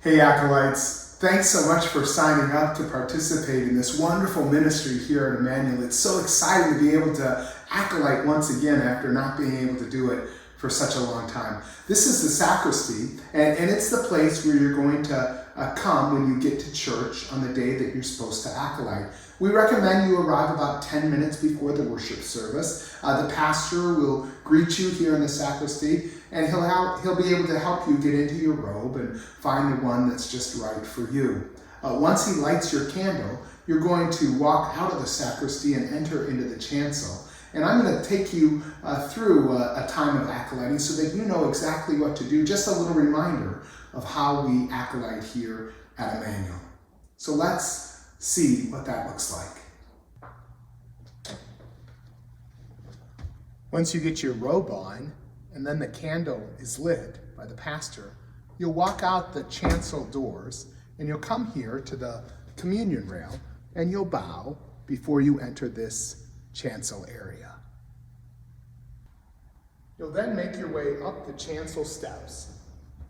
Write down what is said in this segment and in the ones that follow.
Hey Acolytes, thanks so much for signing up to participate in this wonderful ministry here at Immanuel. It's so exciting to be able to acolyte once again after not being able to do it for such a long time. This is the sacristy, and it's the place where you're going to come when you get to church on the day that you're supposed to acolyte. We recommend you arrive about 10 minutes before the worship service. The pastor will greet you here in the sacristy, and he'll be able to help you get into your robe and find the one that's just right for you. Once he lights your candle, you're going to walk out of the sacristy and enter into the chancel. And I'm going to take you through a time of acolyting so that you know exactly what to do. Just a little reminder of how we acolyte here at Immanuel. So let's see what that looks like. Once you get your robe on, and then the candle is lit by the pastor, you'll walk out the chancel doors, and you'll come here to the communion rail, and you'll bow before you enter this chancel area. You'll then make your way up the chancel steps,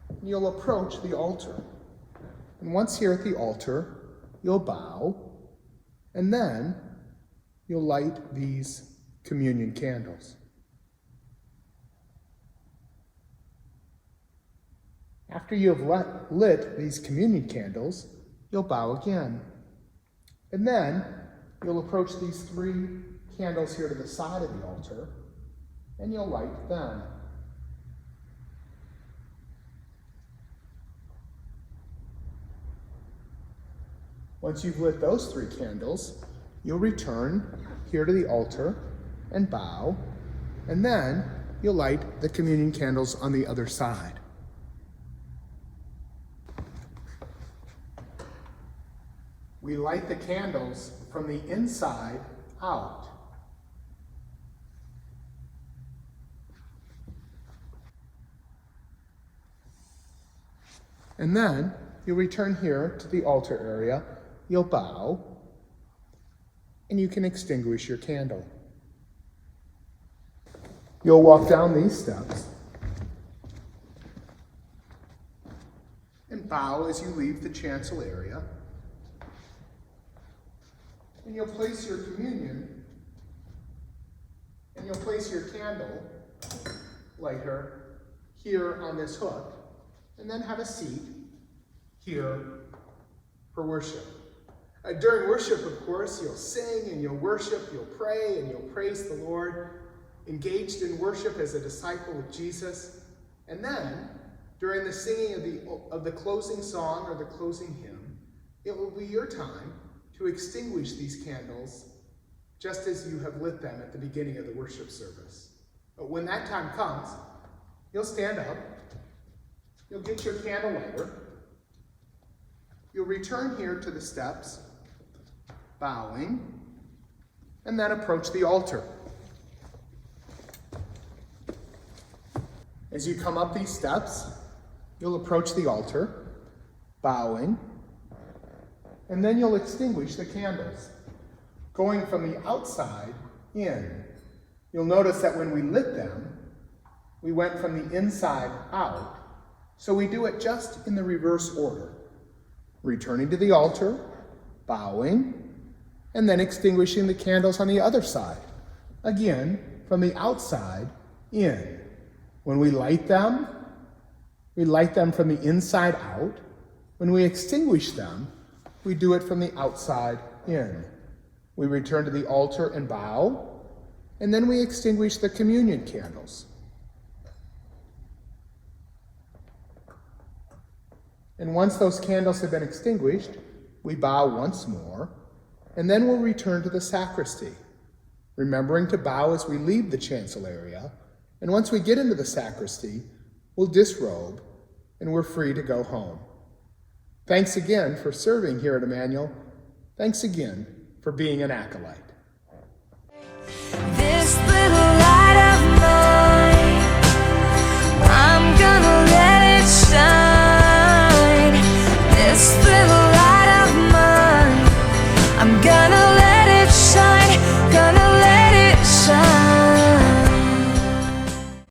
and you'll approach the altar. And once here at the altar, you'll bow, and then you'll light these communion candles. After you have lit these communion candles, you'll bow again. And then you'll approach these 3 candles here to the side of the altar, and you'll light them. Once you've lit those 3 candles, you'll return here to the altar and bow, and then you'll light the communion candles on the other side. We light the candles from the inside out. And then you'll return here to the altar area, you'll bow, and you can extinguish your candle. You'll walk down these steps and bow as you leave the chancel area. And you'll place your communion, and you'll place your candle lighter here on this hook, and then have a seat here for worship. During worship, of course, you'll sing and you'll worship, you'll pray and you'll praise the Lord, engaged in worship as a disciple of Jesus. And then, during the singing of the closing song or the closing hymn, it will be your time to extinguish these candles just as you have lit them at the beginning of the worship service. But when that time comes, you'll stand up, you'll get your candle lighter, you'll return here to the steps, bowing, and then approach the altar. As you come up these steps, you'll approach the altar, bowing, and then you'll extinguish the candles, going from the outside in. You'll notice that when we lit them, we went from the inside out, so we do it just in the reverse order. Returning to the altar, bowing, and then extinguishing the candles on the other side. Again, from the outside in. When we light them from the inside out. When we extinguish them, we do it from the outside in. We return to the altar and bow, and then we extinguish the communion candles. And once those candles have been extinguished, we bow once more, and then we'll return to the sacristy, remembering to bow as we leave the chancel area. And once we get into the sacristy, we'll disrobe, and we're free to go home. Thanks again for serving here at Immanuel. Thanks again for being an acolyte.